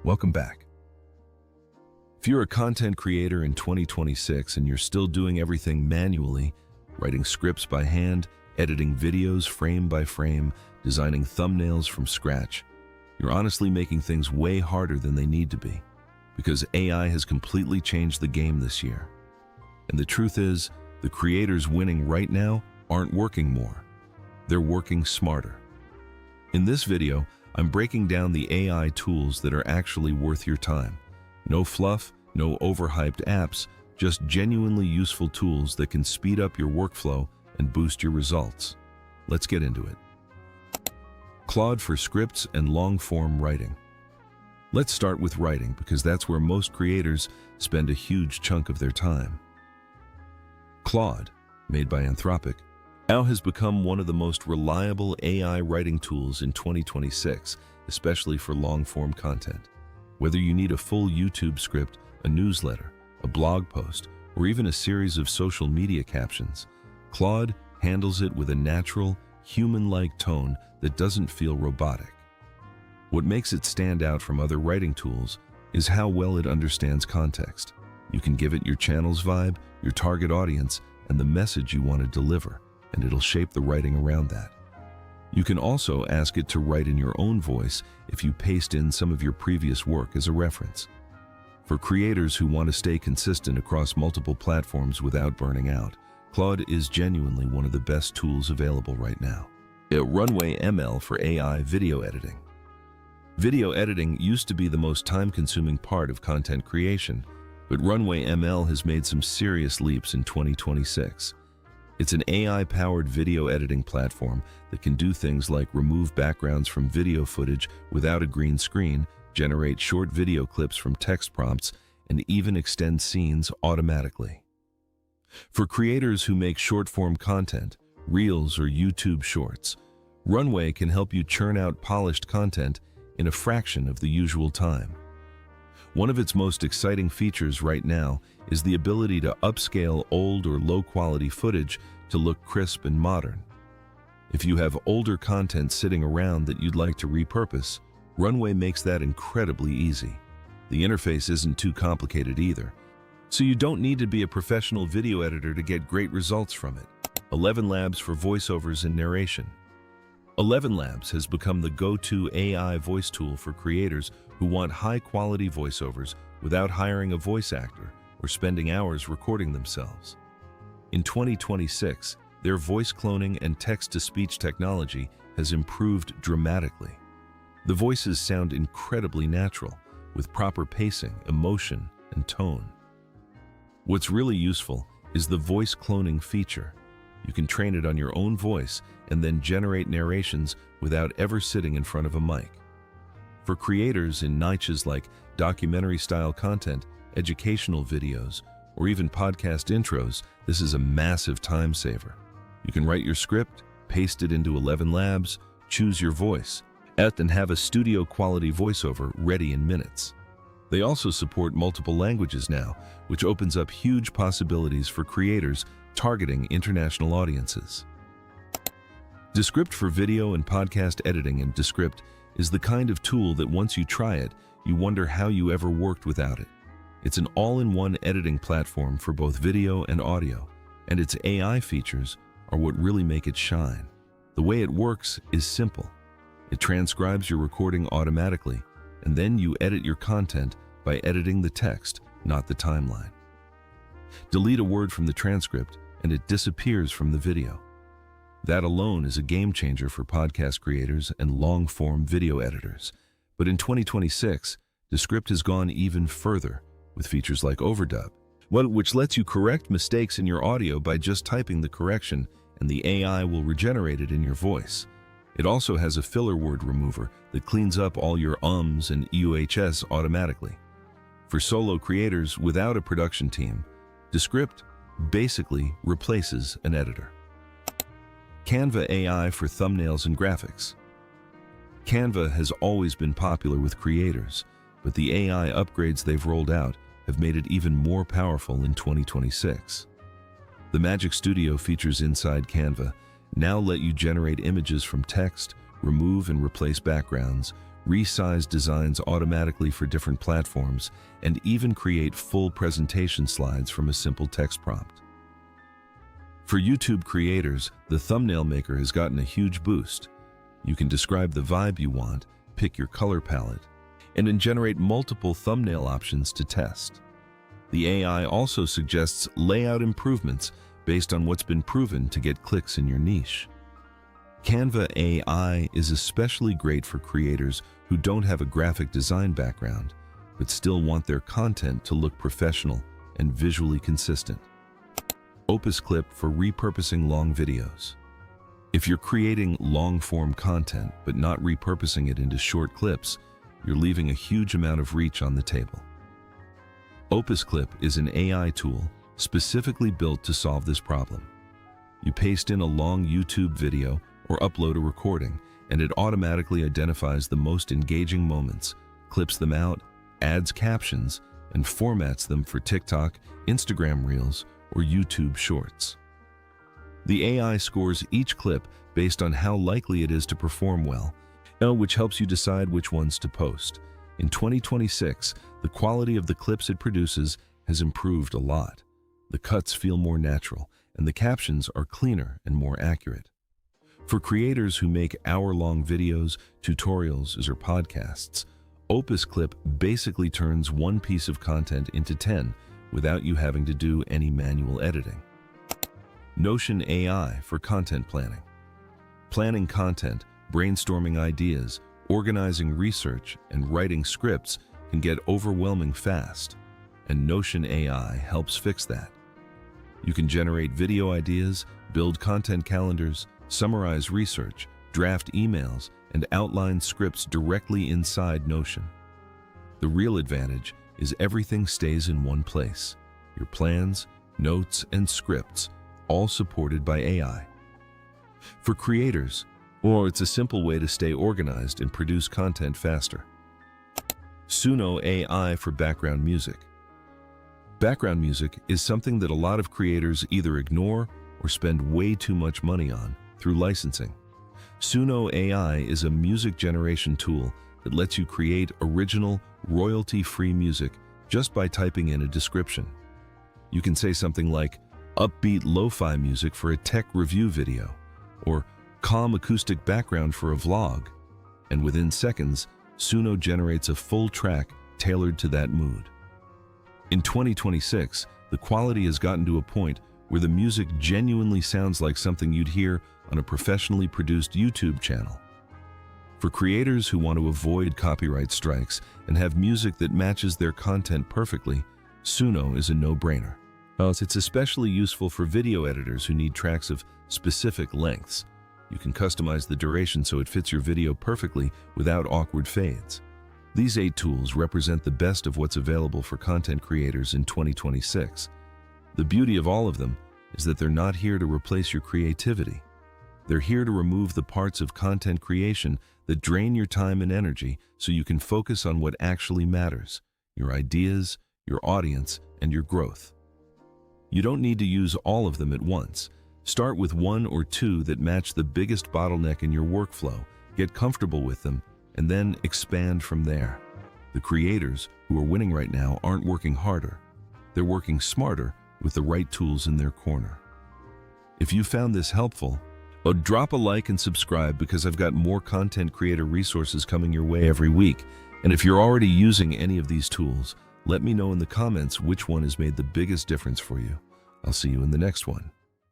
Welcome back. If you're a content creator in 2026 and you're still doing everything manually, writing scripts by hand, editing videos frame by frame, designing thumbnails from scratch, you're honestly making things way harder than they need to be, because AI has completely changed the game this year. And the truth is, the creators winning right now aren't working more. They're working smarter. In this video, I'm breaking down the AI tools that are actually worth your time. No fluff, no overhyped apps, just genuinely useful tools that can speed up your workflow and boost your results. Let's get into it. Claude for scripts and long-form writing. Let's start with writing because that's where most creators spend a huge chunk of their time. Claude, made by Anthropic, now has become one of the most reliable AI writing tools in 2026, especially for long-form content. Whether you need a full YouTube script, a newsletter, a blog post, or even a series of social media captions, Claude handles it with a natural, human-like tone that doesn't feel robotic. What makes it stand out from other writing tools is how well it understands context. You can give it your channel's vibe, your target audience, and the message you want to deliver, and it'll shape the writing around that. You can also ask it to write in your own voice if you paste in some of your previous work as a reference. For creators who want to stay consistent across multiple platforms without burning out, Claude is genuinely one of the best tools available right now. Runway ML for AI video editing. Video editing used to be the most time-consuming part of content creation, but Runway ML has made some serious leaps in 2026. It's an AI-powered video editing platform that can do things like remove backgrounds from video footage without a green screen, generate short video clips from text prompts, and even extend scenes automatically. For creators who make short-form content, Reels or YouTube Shorts, Runway can help you churn out polished content in a fraction of the usual time. One of its most exciting features right now is the ability to upscale old or low-quality footage to look crisp and modern. If you have older content sitting around that you'd like to repurpose, Runway makes that incredibly easy. The interface isn't too complicated either, so you don't need to be a professional video editor to get great results from it. ElevenLabs for voiceovers and narration. ElevenLabs has become the go-to AI voice tool for creators who want high-quality voiceovers without hiring a voice actor or spending hours recording themselves. In 2026, their voice cloning and text-to-speech technology has improved dramatically. The voices sound incredibly natural, with proper pacing, emotion, and tone. What's really useful is the voice cloning feature. You can train it on your own voice and then generate narrations without ever sitting in front of a mic. For creators in niches like documentary-style content, educational videos, or even podcast intros, this is a massive time saver. You can write your script, paste it into ElevenLabs, choose your voice, and have a studio-quality voiceover ready in minutes. They also support multiple languages now, which opens up huge possibilities for creators targeting international audiences. Descript for video and podcast editing. And Descript is the kind of tool that once you try it, you wonder how you ever worked without it. It's an all-in-one editing platform for both video and audio, and its AI features are what really make it shine. The way it works is simple. It transcribes your recording automatically, and then you edit your content by editing the text, not the timeline. Delete a word from the transcript, and it disappears from the video. That alone is a game changer for podcast creators and long-form video editors. But in 2026, Descript has gone even further with features like overdub, which lets you correct mistakes in your audio by just typing the correction, and the AI will regenerate it in your voice. It also has a filler word remover that cleans up all your ums and EUHS automatically. For solo creators without a production team, Descript basically replaces an editor. Canva AI for thumbnails and graphics. Canva has always been popular with creators, but the AI upgrades they've rolled out have made it even more powerful in 2026. The Magic Studio features inside Canva now let you generate images from text, remove and replace backgrounds, resize designs automatically for different platforms, and even create full presentation slides from a simple text prompt. For YouTube creators, the thumbnail maker has gotten a huge boost. You can describe the vibe you want, pick your color palette, and then generate multiple thumbnail options to test. The AI also suggests layout improvements based on what's been proven to get clicks in your niche. Canva AI is especially great for creators who don't have a graphic design background, but still want their content to look professional and visually consistent. Opus Clip for repurposing long videos. If you're creating long-form content but not repurposing it into short clips, you're leaving a huge amount of reach on the table. Opus Clip is an AI tool specifically built to solve this problem. You paste in a long YouTube video or upload a recording, and it automatically identifies the most engaging moments, clips them out, adds captions, and formats them for TikTok, Instagram Reels, or YouTube Shorts. The AI scores each clip based on how likely it is to perform well, which helps you decide which ones to post. In 2026, the quality of the clips it produces has improved a lot. The cuts feel more natural, and the captions are cleaner and more accurate. For creators who make hour-long videos, tutorials, or podcasts, Opus Clip basically turns one piece of content into 10 without you having to do any manual editing. Notion AI for content planning. Planning content, brainstorming ideas, organizing research, and writing scripts can get overwhelming fast, and Notion AI helps fix that. You can generate video ideas, build content calendars, summarize research, draft emails, and outline scripts directly inside Notion. The real advantage is everything stays in one place. Your plans, notes, and scripts, all supported by AI. For creators, it's a simple way to stay organized and produce content faster. Suno AI for background music. Background music is something that a lot of creators either ignore or spend way too much money on through licensing. Suno AI is a music generation tool that lets you create original, royalty-free music just by typing in a description. You can say something like, upbeat lo-fi music for a tech review video, or calm acoustic background for a vlog, and within seconds, Suno generates a full track tailored to that mood. In 2026, the quality has gotten to a point where the music genuinely sounds like something you'd hear on a professionally produced YouTube channel. For creators who want to avoid copyright strikes and have music that matches their content perfectly, Suno is a no-brainer. It's especially useful for video editors who need tracks of specific lengths. You can customize the duration so it fits your video perfectly without awkward fades. These 8 tools represent the best of what's available for content creators in 2026. The beauty of all of them is that they're not here to replace your creativity. They're here to remove the parts of content creation that drain your time and energy so you can focus on what actually matters: your ideas, your audience, and your growth. You don't need to use all of them at once. Start with 1 or 2 that match the biggest bottleneck in your workflow, get comfortable with them, and then expand from there. The creators who are winning right now aren't working harder. They're working smarter with the right tools in their corner. If you found this helpful, drop a like and subscribe, because I've got more content creator resources coming your way every week. And if you're already using any of these tools, let me know in the comments which one has made the biggest difference for you. I'll see you in the next one.